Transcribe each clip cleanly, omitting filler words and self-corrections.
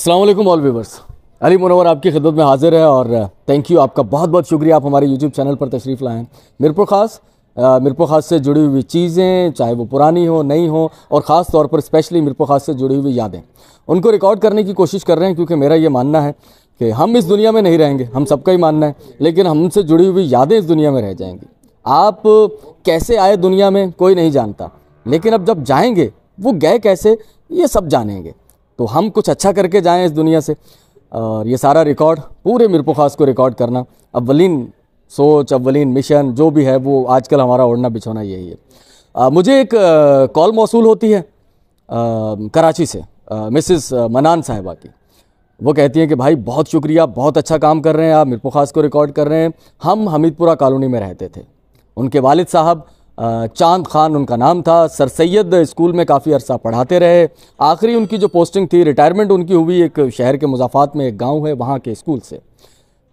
अस्सलाम वालेकुम all viewers, Ali Munawwar आपकी खिदमत में हाजिर है और थैंक यू, आपका बहुत बहुत शुक्रिया, आप हमारे यूट्यूब चैनल पर तशरीफ़ लाएँ। मीरपुर ख़ास से जुड़ी हुई चीज़ें, चाहे वो पुरानी हो नई हो, और ख़ास तौर पर स्पेशली मीरपुर ख़ास से जुड़ी हुई यादें, उनको रिकॉर्ड करने की कोशिश कर रहे हैं, क्योंकि मेरा ये मानना है कि हम इस दुनिया में नहीं रहेंगे, हम सबका ही मानना है, लेकिन हमसे जुड़ी हुई यादें इस दुनिया में रह जाएंगी। आप कैसे आए दुनिया में कोई नहीं जानता, लेकिन अब जब जाएंगे वो गए कैसे ये सब जानेंगे। तो हम कुछ अच्छा करके जाएं इस दुनिया से, और ये सारा रिकॉर्ड पूरे मीरपुर ख़ास को रिकॉर्ड करना अव्वलीन सोच, अव्वलीन मिशन जो भी है, वो आजकल हमारा ओढ़ना बिछोना यही है। मुझे एक कॉल मौसूल होती है कराची से, मिसेस मनान साहिबा की। वो कहती हैं कि भाई बहुत शुक्रिया, बहुत अच्छा काम कर रहे हैं आप, मीरपुर ख़ास को रिकॉर्ड कर रहे हैं। हम हमीदपुरा कॉलोनी में रहते थे, उनके वालिद साहब चांद खान उनका नाम था, सर सैयद स्कूल में काफ़ी अरसा पढ़ाते रहे। आखिरी उनकी जो पोस्टिंग थी, रिटायरमेंट उनकी हुई एक शहर के मुज़ाफ़ात में एक गांव है, वहाँ के स्कूल से।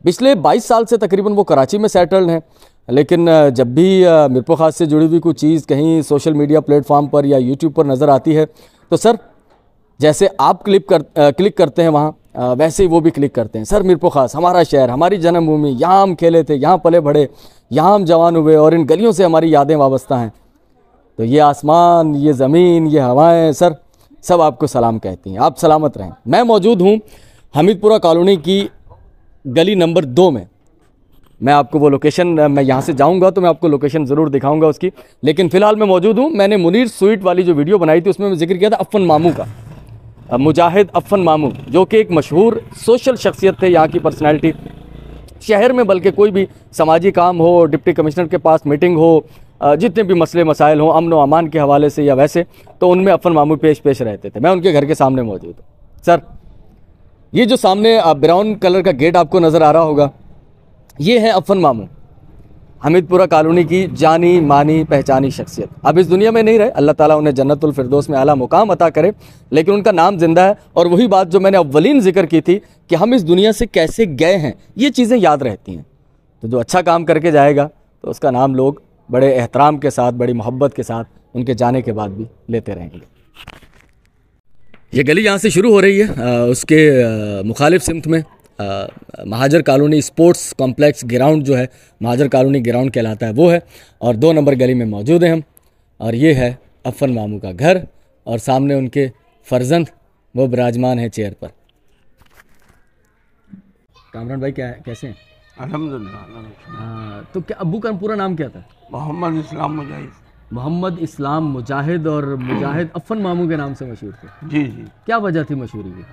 पिछले 22 साल से तकरीबन वो कराची में सेटल्ड हैं, लेकिन जब भी मीरपुर ख़ास से जुड़ी हुई कोई चीज़ कहीं सोशल मीडिया प्लेटफॉर्म पर या यूट्यूब पर नज़र आती है, तो सर जैसे आप क्लिक करते हैं वहाँ, वैसे ही वो भी क्लिक करते हैं। सर मीरपुर ख़ास हमारा शहर, हमारी जन्मभूमि, यहाँ हम खेले थे, यहाँ पले बढ़े, यहाँ हम जवान हुए, और इन गलियों से हमारी यादें वाबस्ता हैं। तो ये आसमान, ये ज़मीन, ये हवाएं, सर सब आपको सलाम कहती हैं। आप सलामत रहें। मैं मौजूद हूँ हमीदपुरा कॉलोनी की गली नंबर 2 में। मैं आपको वो लोकेशन, मैं यहाँ से जाऊँगा तो मैं आपको लोकेशन ज़रूर दिखाऊँगा उसकी, लेकिन फ़िलहाल मैं मौजूद हूँ। मैंने मुनीर स्वीट वाली जो वीडियो बनाई थी, उसमें मैं जिक्र किया था अफ़न मामू का, मुजाहिद अफ़न मामू, जो कि एक मशहूर सोशल शख्सियत थे, यहाँ की पर्सनैलिटी। शहर में बल्कि कोई भी समाजी काम हो, डिप्टी कमिश्नर के पास मीटिंग हो, जितने भी मसले मसाइल हों अमन व अमान के हवाले से या वैसे, तो उनमें अफ़न मामू पेश रहते थे। मैं उनके घर के सामने मौजूद हूँ। सर ये जो सामने ब्राउन कलर का गेट आपको नज़र आ रहा होगा, ये है अफ़न मामू, हमीदपुरा कॉलोनी की जानी मानी पहचानी शख्सियत। अब इस दुनिया में नहीं रहे, अल्लाह ताला उन्हें जन्नतुल फिरदौस में आला मुकाम अता करे, लेकिन उनका नाम जिंदा है। और वही बात जो मैंने अव्वलीन जिक्र की थी कि हम इस दुनिया से कैसे गए हैं, ये चीज़ें याद रहती हैं। तो जो अच्छा काम करके जाएगा तो उसका नाम लोग बड़े एहतराम के साथ, बड़ी मोहब्बत के साथ उनके जाने के बाद भी लेते रहेंगे। ये गली यहाँ से शुरू हो रही है, उसके मुखालिफ सिमत में महाजर कॉलोनी स्पोर्ट्स कॉम्प्लेक्स ग्राउंड जो है, महाजर कॉलोनी ग्राउंड कहलाता है, वो है। और 2 नंबर गली में मौजूद हैं हम, और ये है अफ़न मामू का घर, और सामने उनके फर्जंद वो विराजमान है चेयर पर। कामरान भाई कैसे हैं? अल्हम्दुलिल्लाह। तो क्या अब्बू का पूरा नाम क्या था? मोहम्मद इस्लाम मुजाहिद। मोहम्मद इस्लाम मुजाहिद, और मुजाहिद अफ़न मामू के नाम से मशहूर थे। जी जी। क्या वजह थी मशहूरी की?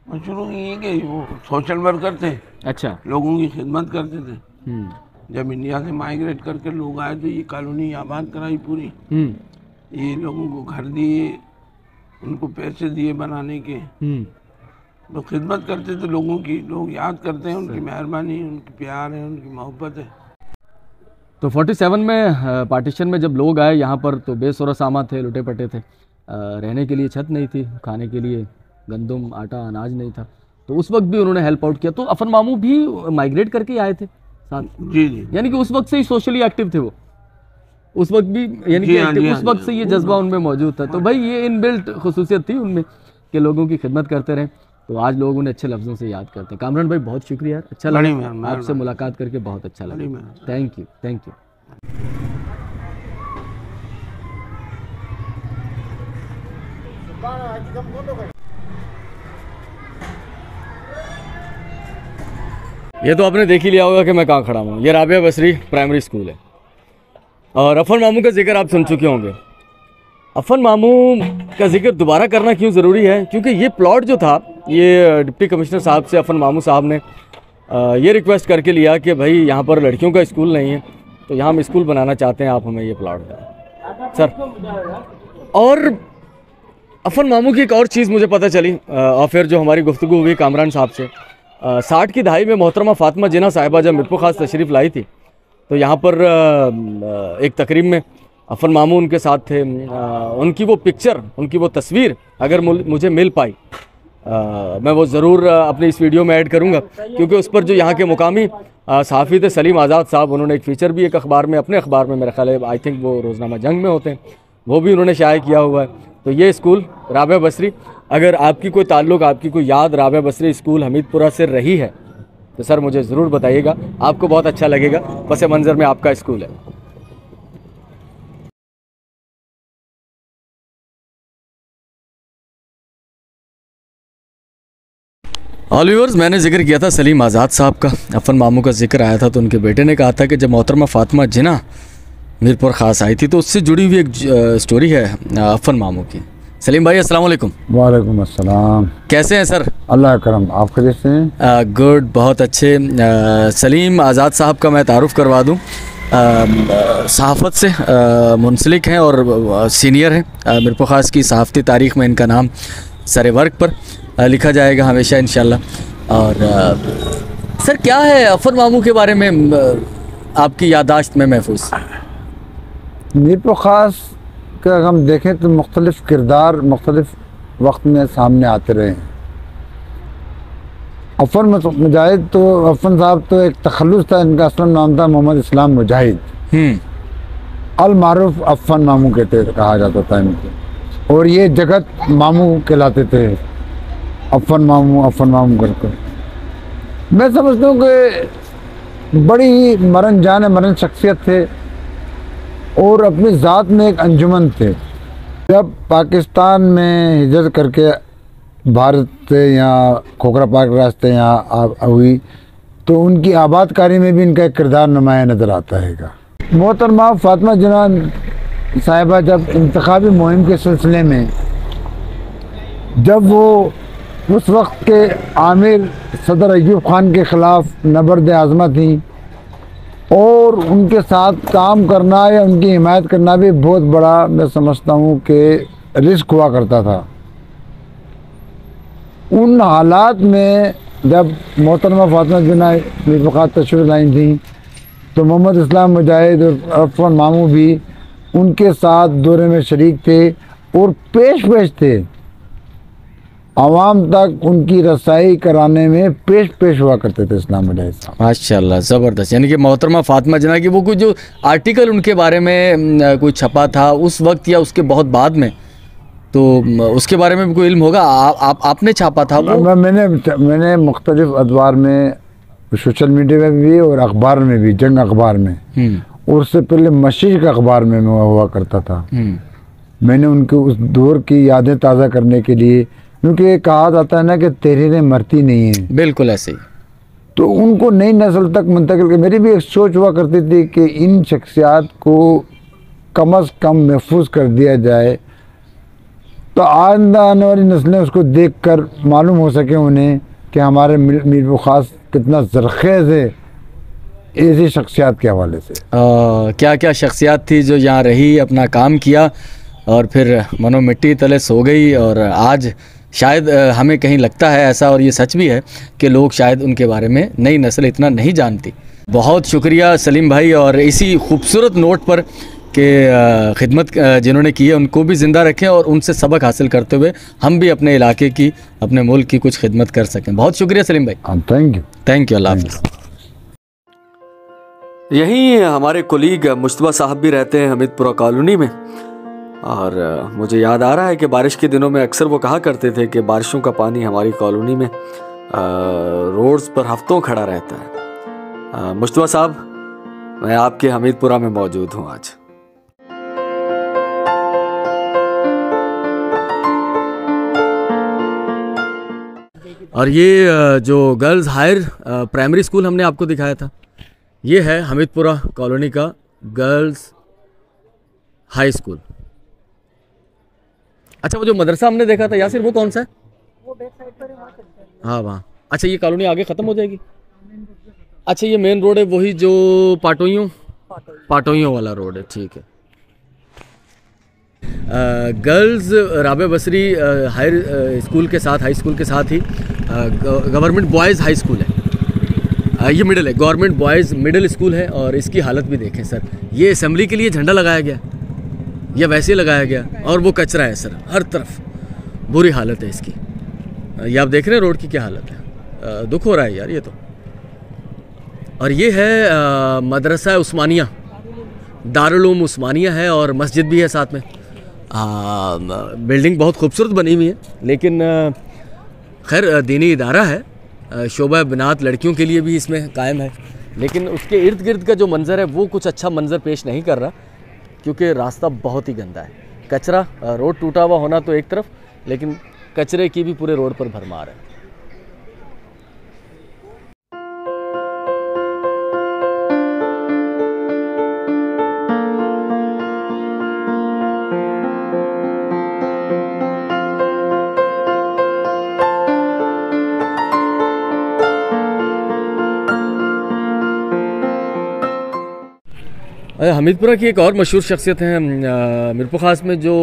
मशहूर ये कि वो सोशल वर्कर थे। अच्छा। लोगों की खिदमत करते थे। जब इंडिया से माइग्रेट करके लोग आए तो ये कॉलोनी आबाद कराई पूरी। ये लोगों को घर दिए, उनको पैसे दिए बनाने के, तो खिदमत करते थे लोगों की। लोग याद करते हैं उनकी मेहरबानी, उनकी प्यार है, उनकी मोहब्बत है। तो 47 में पार्टीशन में जब लोग आए यहाँ पर, तो बेसुरा सामा थे, लुटे पटे थे, रहने के लिए छत नहीं थी, खाने के लिए गंदम आटा अनाज नहीं था, तो उस वक्त भी उन्होंने हेल्प आउट किया। तो अफ़न मामू भी माइग्रेट करके आए थे साथ? जी जी। यानी कि उस वक्त से ही सोशली एक्टिव थे वो, उस वक्त भी, यानी कि उस वक्त से ये जज्बा उनमें मौजूद था। तो भाई ये इनबिल्ट खुसूसियत थी उनमें कि लोगों की खिदमत करते रहे, तो आज लोग उन्हें अच्छे लफ्ज़ों से याद करते हैं। कामरान भाई बहुत शुक्रिया, अच्छा लगा आपसे मुलाकात करके, बहुत अच्छा लगा। Thank you, thank you. ये तो आपने देख ही लिया होगा कि मैं कहाँ खड़ा हूँ। ये राबिया बसरी प्राइमरी स्कूल है, और अफ़न मामू का जिक्र आप सुन चुके होंगे। अफ़न मामू का जिक्र दोबारा करना क्यों ज़रूरी है? क्योंकि ये प्लॉट जो था, ये डिप्टी कमिश्नर साहब से अफ़न मामू साहब ने ये रिक्वेस्ट करके लिया कि भाई यहाँ पर लड़कियों का स्कूल नहीं है, तो यहाँ हम स्कूल बनाना चाहते हैं, आप हमें ये प्लॉट दें सर। और अफ़न मामू की एक और चीज़ मुझे पता चली, और फिर जो हमारी गुफ्तगू हुई कामरान साहब से, 60 की दहाई में मोहतरमा फ़ातिमा जिन्ना साहिबा जब मीरपुर ख़ास तशरीफ़ लाई थी, तो यहाँ पर एक तकरीब में अफ़न मामू उनके साथ थे। उनकी वो पिक्चर, उनकी वो तस्वीर अगर मुझे मिल पाई, मैं वो ज़रूर अपनी इस वीडियो में ऐड करूँगा, क्योंकि उस पर जो यहाँ के मुकामी सहाफ़ी थे सलीम आज़ाद साहब, उन्होंने एक फ़ीचर भी एक अखबार में, अपने अखबार में, मेरा ख्याल है आई थिंक वो रोज़नामा जंग में होते हैं, वो भी उन्होंने शाये किया हुआ है। तो ये स्कूल राबिया बसरी, अगर आपकी कोई ताल्लुक़, आपकी कोई याद राबिया बसरी स्कूल हमीदपुरा से रही है तो सर मुझे ज़रूर बताइएगा, आपको बहुत अच्छा लगेगा। पस मंज़र में आपका स्कूल है। ऑल व्यूअर्स, मैंने जिक्र किया था सलीम आज़ाद साहब का, अफन मामू का जिक्र आया था तो उनके बेटे ने कहा था कि जब मोहतरमा फ़ातिमा जिन्ना मीरपुर ख़ास आई थी तो उससे जुड़ी हुई एक स्टोरी है अफन मामू की। सलीम भाई अस्सलाम वालेकुम। वालेकुम अस्सलाम। कैसे हैं सर? अल्लाह करम, आप कैसे हैं? गुड, बहुत अच्छे। सलीम आज़ाद साहब का मैं तारुफ़ करवा दूँ, सहाफ़त से मुंसलिक हैं और सीनियर हैं। मीरपुर ख़ास की सहाफ़ती तारीख़ में इनका नाम सरे वर्क पर लिखा जाएगा हमेशा इंशाल्लाह। और सर क्या है अफन मामू के बारे में आपकी याददाश्त में महफूज? मीरपुर ख़ास का हम देखें तो मुख्तलिफ़ किरदार मुख्तलिफ़ वक्त में सामने आते रहे हैं। अफन मुजाहिद तो अफन साहब तो एक तखल्लुस था, इनका असल नाम था मोहम्मद इस्लाम मुजाहिद। अल मारूफ अफन मामू कहते कहा जाता था इनको, और ये जगत मामू कहलाते थे, अफन मामू करके। मैं समझता हूँ कि बड़ी ही मरन जान मरन शख्सियत थे और अपनी ज़ात में एक अंजुमन थे। जब पाकिस्तान में हिजरत करके भारत से यहाँ खोखरा पार्क रास्ते यहाँ हुई तो उनकी आबादकारी में भी इनका एक किरदार नुमाया नज़र आता है। मोहतरमा फ़ातिमा जिन्ना साहिबा जब इंतखाबी मुहिम के सिलसिले में, जब वो उस वक्त के आमिर सदर अयूब खान के ख़िलाफ़ नबर्द आज़मा थी और उनके साथ काम करना या उनकी हिमायत करना भी बहुत बड़ा मैं समझता हूँ कि रिस्क हुआ करता था। उन हालात में जब मोहतरमा फ़ातिमा जिन्ना मीरपुर ख़ास तशरीफ़ लाई थी तो मोहम्मद इस्लाम मुजाहिद और अफन मामू भी उनके साथ दौरे में शरीक थे और पेश थे, आवाम तक उनकी रसाई कराने में पेश हुआ करते थे इस्लाम मुजाहिद साहब। माशाल्लाह, ज़बरदस्त। यानी कि मोहतरमा फ़ातिमा जिन्ना की वो कुछ जो आर्टिकल उनके बारे में कोई छपा था उस वक्त या उसके बहुत बाद में, तो उसके बारे में भी कोई इल्म होगा? आपने छापा था वो? मैंने मुख्तलिफ अखबार में, सोशल मीडिया में भी और अखबार में भी, जंग अखबार में, और उससे पहले मशीक अखबार में हुआ करता था। मैंने उनके उस दौर की यादें ताज़ा करने के लिए, क्योंकि कहा जाता है ना कि तहरीरें मरती नहीं हैं, बिल्कुल ऐसे ही, तो उनको नई नस्ल तक मुंतकिल कर। मेरी भी एक सोच हुआ करती थी कि इन शख्सियात को कम अज़ कम महफूज कर दिया जाए तो आने वाली नस्लें उसको देखकर मालूम हो सके उन्हें कि हमारे मीरपुर ख़ास कितना ज़रख़ेज़ है ऐसी शख्सियात के हवाले से। क्या क्या शख्सियात थी जो यहाँ रही, अपना काम किया और फिर मनो मिट्टी तले सो गई, और आज शायद हमें कहीं लगता है ऐसा, और ये सच भी है कि लोग शायद उनके बारे में नई नस्ल इतना नहीं जानती। बहुत शुक्रिया सलीम भाई, और इसी खूबसूरत नोट पर कि खिदमत जिन्होंने की है उनको भी ज़िंदा रखें और उनसे सबक हासिल करते हुए हम भी अपने इलाके की, अपने मुल्क की कुछ खिदमत कर सकें। बहुत शुक्रिया सलीम भाई। Thank you. अल्लाह हाफ़िज़। यहीं हमारे कोलीग मुश्तबा साहब भी रहते हैं हमीदपुरा कॉलोनी में, और मुझे याद आ रहा है कि बारिश के दिनों में अक्सर वो कहा करते थे कि बारिशों का पानी हमारी कॉलोनी में रोड्स पर हफ्तों खड़ा रहता है। मुश्तबा साहब, मैं आपके हमीदपुरा में मौजूद हूँ आज। और ये जो गर्ल्स हायर प्राइमरी स्कूल हमने आपको दिखाया था, ये है हमीदपुरा कॉलोनी का गर्ल्स हाई स्कूल। अच्छा, वो जो मदरसा हमने देखा था यासिर, वो कौन सा है? वो बैक साइड पर है। हाँ वहाँ। अच्छा, ये कॉलोनी आगे ख़त्म हो जाएगी? अच्छा, ये मेन रोड है वही जो पाटोइयों वाला रोड है, ठीक है। गर्ल्स राबिया बसरी हाई स्कूल के साथ, हाई स्कूल के साथ ही गवर्नमेंट बॉयज़ हाई स्कूल है। ये मिडिल है, गवर्नमेंट बॉयज़ मिडिल स्कूल है, और इसकी हालत भी देखें सर। ये असेंबली के लिए झंडा लगाया गया या वैसे लगाया गया, और वो कचरा है सर हर तरफ, बुरी हालत है इसकी। ये आप देख रहे हैं रोड की क्या हालत है, दुख हो रहा है यार ये तो। और ये है मदरसा उस्मानिया, दारुल उलूम उस्मानिया है, और मस्जिद भी है साथ में। बिल्डिंग बहुत खूबसूरत बनी हुई है, लेकिन खैर दीनी इदारा है, शोबा बिनात लड़कियों के लिए भी इसमें कायम है, लेकिन उसके इर्द गिर्द का जो मंज़र है वो कुछ अच्छा मंज़र पेश नहीं कर रहा, क्योंकि रास्ता बहुत ही गंदा है। कचरा, रोड टूटा हुआ होना तो एक तरफ, लेकिन कचरे की भी पूरे रोड पर भरमार है। हमीदपुरा की एक और मशहूर शख्सियत है मीरपुर ख़ास में, जो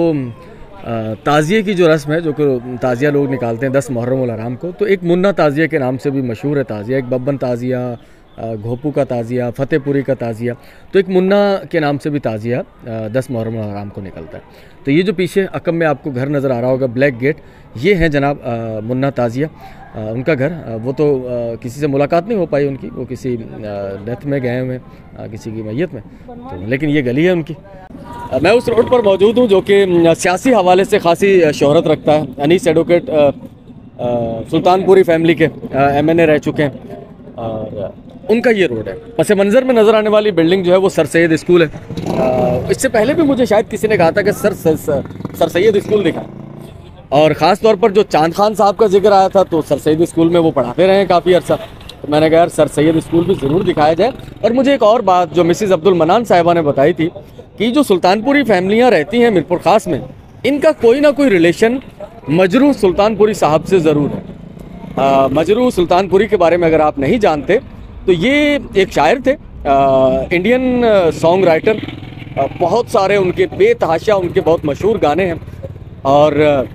ताज़िए की जो रस्म है, जो कि ताज़िया लोग निकालते हैं 10 मुहर्रम उल हराम को, तो एक मुन्ना ताज़िया के नाम से भी मशहूर है ताज़िया। एक बब्बन ताज़िया, घोपू का ताज़िया, फतेहपुरी का ताज़िया, तो एक मुन्ना के नाम से भी ताज़िया 10 मुहर्रम उल हराम को निकलता है। तो ये जो पीछे अकम में आपको घर नज़र आ रहा होगा, ब्लैक गेट, ये है जनाब मुन्ना ताज़िया, उनका घर। वो तो किसी से मुलाकात नहीं हो पाई उनकी, वो किसी डेथ में गए हुए किसी की मैयत में, तो लेकिन ये गली है उनकी। मैं उस रोड पर मौजूद हूँ जो कि सियासी हवाले से खासी शोहरत रखता है। अनीस एडवोकेट सुल्तानपुरी फैमिली के MNA रह चुके हैं, और उनका ये रोड है। पस मंज़र में नज़र आने वाली बिल्डिंग जो है वो सर सैयद स्कूल है। इससे पहले भी मुझे शायद किसी ने कहा था कि सर सैयद स्कूल दिखा, और ख़ास तौर पर जो चांद खान साहब का जिक्र आया था, तो सर सैयद स्कूल में वो पढ़ाते रहे काफ़ी अर्सा, तो मैंने कहा यार सर सैयद स्कूल भी ज़रूर दिखाया जाए। और मुझे एक और बात जो मिसिज़ अब्दुल मनान साहिबा ने बताई थी कि जो सुल्तानपुरी फैमिलियाँ रहती हैं मीरपुर ख़ास में, इनका कोई ना कोई रिलेशन मजरू सुल्तानपुरी साहब से ज़रूर है। मजरू सुल्तानपुरी के बारे में अगर आप नहीं जानते, तो ये एक शायर थे, इंडियन सॉन्ग राइटर, बहुत सारे उनके बेतहाशा उनके बहुत मशहूर गाने हैं, और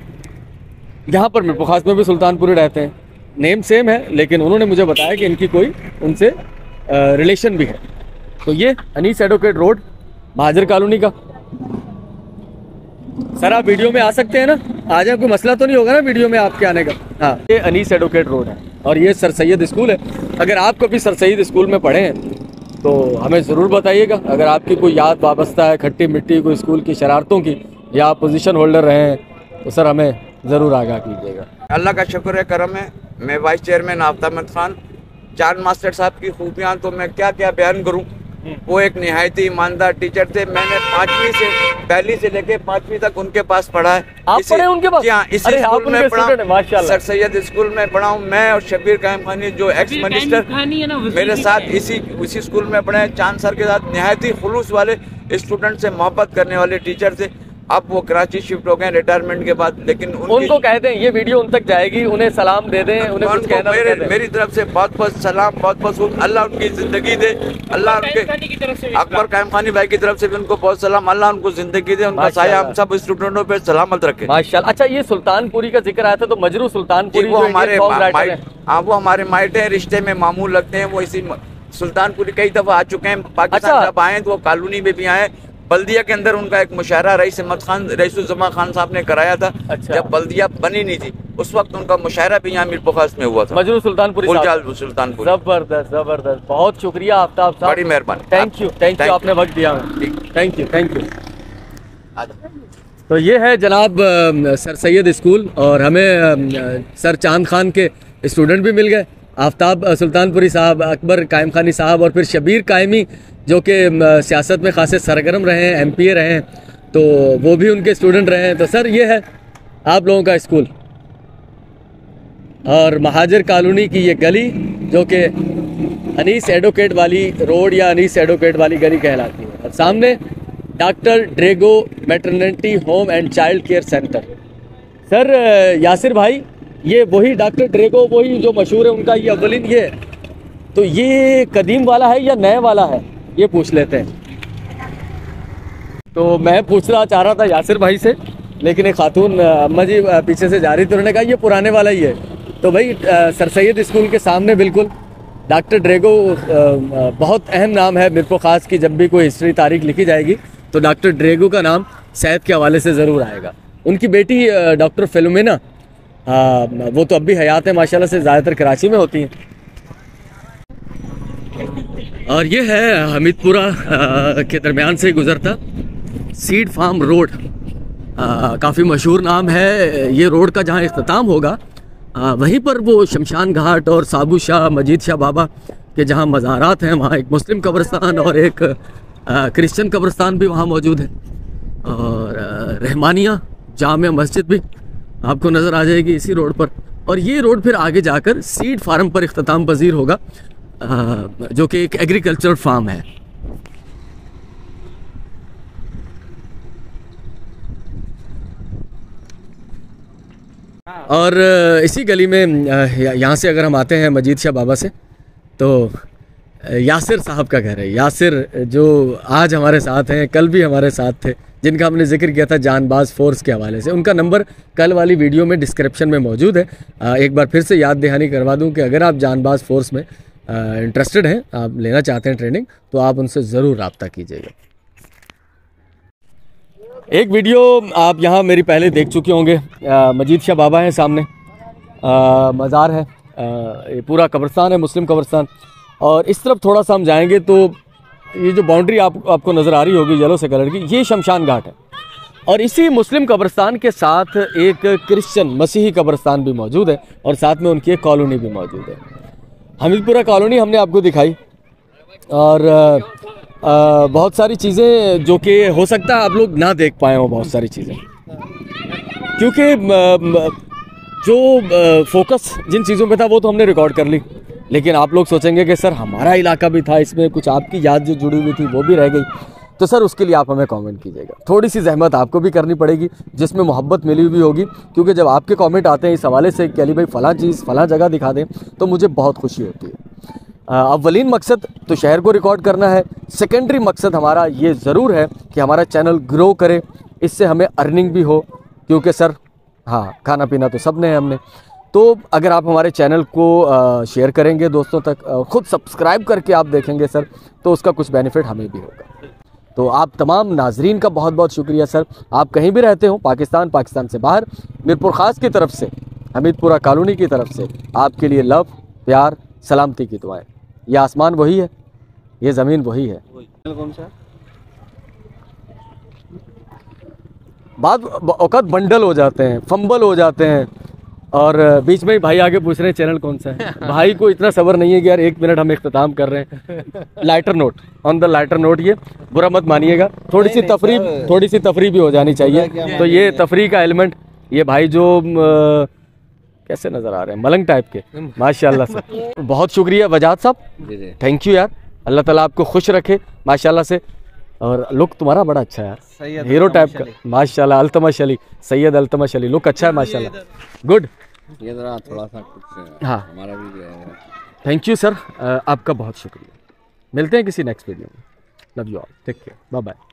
यहाँ पर मीरपुर ख़ास में भी सुल्तानपुरी रहते हैं। नेम सेम है, लेकिन उन्होंने मुझे बताया कि इनकी कोई उनसे रिलेशन भी है। तो ये अनीस एडवोकेट रोड, महाजर कॉलोनी का। सर आप वीडियो में आ सकते हैं ना? आ जाए, कोई मसला तो नहीं होगा ना वीडियो में आपके आने का? हाँ, ये अनीस एडवोकेट रोड है, और ये सर सैयद स्कूल है। अगर आप कभी सर सैयद स्कूल में पढ़े हैं तो हमें ज़रूर बताइएगा। अगर आपकी कोई याद वाबस्ता है खट्टी मिट्टी कोई स्कूल की शरारतों की, या आप पोजीशन होल्डर रहे हैं, तो सर हमें ज़रूर आगाह कीजिएगा। अल्लाह का शुक्र है, करम है। मैं वाइस चेयरमैन आफ्ताब अहमद खान। चांद मास्टर साहब की खूबियाँ तो मैं क्या क्या बयान करूँ। वो एक निहायत ही ईमानदार टीचर थे। मैंने पहली से लेके 5वीं तक उनके पास पढ़ा है। आप पढ़े उनके पास? हाँ, इसी स्कूल में पढ़ा, सर सैयद स्कूल में पढ़ा हूँ मैं, और शबीर कायम खानी जो एक्स मिनिस्टर मेरे साथ इसी स्कूल में पढ़े हैं। चांद सर के साथ निहायत ही खुलूस वाले, स्टूडेंट से मोहब्बत करने वाले टीचर थे। अब वो कराची शिफ्ट हो गए रिटायरमेंट के बाद, लेकिन उनको कहते हैं, ये वीडियो उन तक जाएगी, उन्हें सलाम दे दें, उन्हें कुछ कहना मेरी तरफ से बहुत बहुत सलाम, बहुत बहुत अल्लाह उनकी ज़िंदगी दे, अल्लाह उनके अकबर कायम खानी भाई की तरफ से भी उनको बहुत सलाम, अल्लाह उनको ज़िंदगी दे, उनका साया हम सब स्टूडेंटों पे सलामत रखे माशाअल्लाह। अच्छा, ये सुल्तानपुरी का जिक्र आया था, तो मजरू सुल्तानपुरी वो हमारे माइटे रिश्ते में मामूल लगते हैं। वो इसी सुल्तानपुरी कई दफ़ा आ चुके हैं पाकिस्तान। जब आए तो वो कॉलोनी में भी आए। बल्दिया के अंदर उनका एक मुशायरा रईसुज़्ज़मा खान साहब ने कराया था। अच्छा। जब बल्दिया बनी नहीं थी उस वक्त उनका मुशायरा भी यहाँ मीरपुर ख़ास में हुआ था। मजरू सुल्तानपुरी सुल्तानपुरी। जबरदस्त जबरदस्त, बहुत शुक्रिया आफ्ताब साहब, बड़ी मेहरबानी। थैंक यू, आपने वक्त दिया। Thank you. तो ये है जनाब सर सैयद स्कूल, और हमें सर चांद खान के स्टूडेंट भी मिल गए, आफ्ताब सुल्तानपुरी साहब, अकबर कायम खानी साहब, और फिर शबीर कायमी जो कि सियासत में खासे सरगर्म रहे हैं, MPA रहे हैं, तो वो भी उनके स्टूडेंट रहे हैं। तो सर ये है आप लोगों का स्कूल, और महाजर कॉलोनी की ये गली जो कि अनीस एडवोकेट वाली रोड या अनीस एडवोकेट वाली गली कहलाती है, और सामने डॉक्टर ड्रेगो maternity home and child care centre. Sir Yasir भाई, ये वही डॉक्टर ड्रेगो, वही जो मशहूर है, उनका ये अव्वलिन ये, तो ये कदीम वाला है या नए वाला है, ये पूछ लेते हैं। तो मैं पूछना चाह रहा था यासिर भाई से, लेकिन एक खातून अम्मा जी पीछे से जा रही थी, उन्होंने कहा ये पुराने वाला ही है। तो भाई सर सैयद स्कूल के सामने बिल्कुल डॉक्टर ड्रेगो बहुत अहम नाम है मीरपुर ख़ास की। जब भी कोई हिस्ट्री तारीख लिखी जाएगी तो डॉक्टर ड्रेगो का नाम सेहत के हवाले से ज़रूर आएगा। उनकी बेटी डॉक्टर फिलोमिना, वो तो अब भी हयात है माशाल्लाह से, ज़्यादातर कराची में होती हैं। और ये है हमीदपुरा के दरमियान से गुजरता सीड फार्म रोड। काफ़ी मशहूर नाम है ये रोड का। जहाँ इख्तिताम होगा वहीं पर वो शमशान घाट और साबू शाह मजीद शाह बाबा के जहाँ मज़ारात हैं, वहाँ एक मुस्लिम कब्रिस्तान और एक क्रिश्चियन कब्रिस्तान भी वहाँ मौजूद है। और रहमानिया जामिया मस्जिद भी आपको नज़र आ जाएगी इसी रोड पर। और ये रोड फिर आगे जाकर सीड फार्म पर इख्तिताम पजीर होगा, जो कि एक एग्रीकल्चर फार्म है। और इसी गली में यहाँ से अगर हम आते हैं मजीद शाह बाबा से, तो यासिर साहब का घर है। यासिर जो आज हमारे साथ हैं, कल भी हमारे साथ थे, जिनका हमने जिक्र किया था जानबाज फोर्स के हवाले से। उनका नंबर कल वाली वीडियो में डिस्क्रिप्शन में मौजूद है। एक बार फिर से याद दहानी करवा दूं कि अगर आप जानबाज फोर्स में इंटरेस्टेड हैं, आप लेना चाहते हैं ट्रेनिंग, तो आप उनसे ज़रूर रब्ता कीजिएगा। एक वीडियो आप यहाँ मेरी पहले देख चुके होंगे। मजीद शाह बाबा हैं सामने, मज़ार है, ये पूरा कब्रिस्तान है, मुस्लिम कब्रिस्तान। और इस तरफ थोड़ा सा हम जाएंगे तो ये जो बाउंड्री आपको नज़र आ रही होगी येलो से कलर की, ये शमशान घाट है। और इसी मुस्लिम कब्रिस्तान के साथ एक क्रिश्चियन मसीही कब्रिस्तान भी मौजूद है, और साथ में उनकी एक कॉलोनी भी मौजूद है। हमीदपुरा कॉलोनी हमने आपको दिखाई, और बहुत सारी चीज़ें जो कि हो सकता है आप लोग ना देख पाए हो, बहुत सारी चीज़ें, क्योंकि जो फोकस जिन चीज़ों पे था वो तो हमने रिकॉर्ड कर ली। लेकिन आप लोग सोचेंगे कि सर हमारा इलाका भी था इसमें, कुछ आपकी याद जो जुड़ी हुई थी वो भी रह गई, तो सर उसके लिए आप हमें कमेंट कीजिएगा। थोड़ी सी जहमत आपको भी करनी पड़ेगी, जिसमें मोहब्बत मिली हुई होगी, क्योंकि जब आपके कमेंट आते हैं इस हवाले से कि अली भाई फ़लाँ चीज़ फ़लाँ जगह दिखा दें, तो मुझे बहुत खुशी होती है। अव्वलीन मकसद तो शहर को रिकॉर्ड करना है, सेकेंडरी मकसद हमारा ये ज़रूर है कि हमारा चैनल ग्रो करे, इससे हमें अर्निंग भी हो, क्योंकि सर हाँ खाना पीना तो सब ने है हमने। तो अगर आप हमारे चैनल को शेयर करेंगे दोस्तों तक, ख़ुद सब्सक्राइब करके आप देखेंगे सर, तो उसका कुछ बेनिफिट हमें भी होगा। तो आप तमाम नाजरीन का बहुत बहुत शुक्रिया सर। आप कहीं भी रहते हो, पाकिस्तान से बाहर, मीरपुर ख़ास की तरफ से, हमीदपुरा कॉलोनी की तरफ से, आपके लिए लव, प्यार, सलामती की दुआएं। ये आसमान वही है, ये ज़मीन वही है। कौन सा बाद औकात बंडल हो जाते हैं, फंबल हो जाते हैं, और बीच में ही भाई आगे पूछ रहे हैं चैनल कौन सा है। भाई को इतना सब्र नहीं है कि यार 1 मिनट हम इख्तिताम कर रहे हैं। Lighter note, on the lighter note, ये बुरा मत मानिएगा, थोड़ी सी तफरी भी हो जानी चाहिए। तो ये तफरी का एलिमेंट, ये भाई जो कैसे नज़र आ रहे हैं, मलंग टाइप के, माशाल्लाह से। बहुत शुक्रिया वजाद साहब, थैंक यू यार। अल्लाह ताला आपको खुश रखे माशाल्लाह से। और लुक तुम्हारा बड़ा अच्छा है यार, हीरो टाइप का माशाल्लाह। अल्तमश अली, सैयद अल्तमश अली, लुक अच्छा है माशाल्लाह, गुड। ये जरा थोड़ा सा कुछ हाँ हमारा भी थैंक यू सर, आपका बहुत शुक्रिया। मिलते हैं किसी नेक्स्ट वीडियो में। Love you all, take care, bye bye.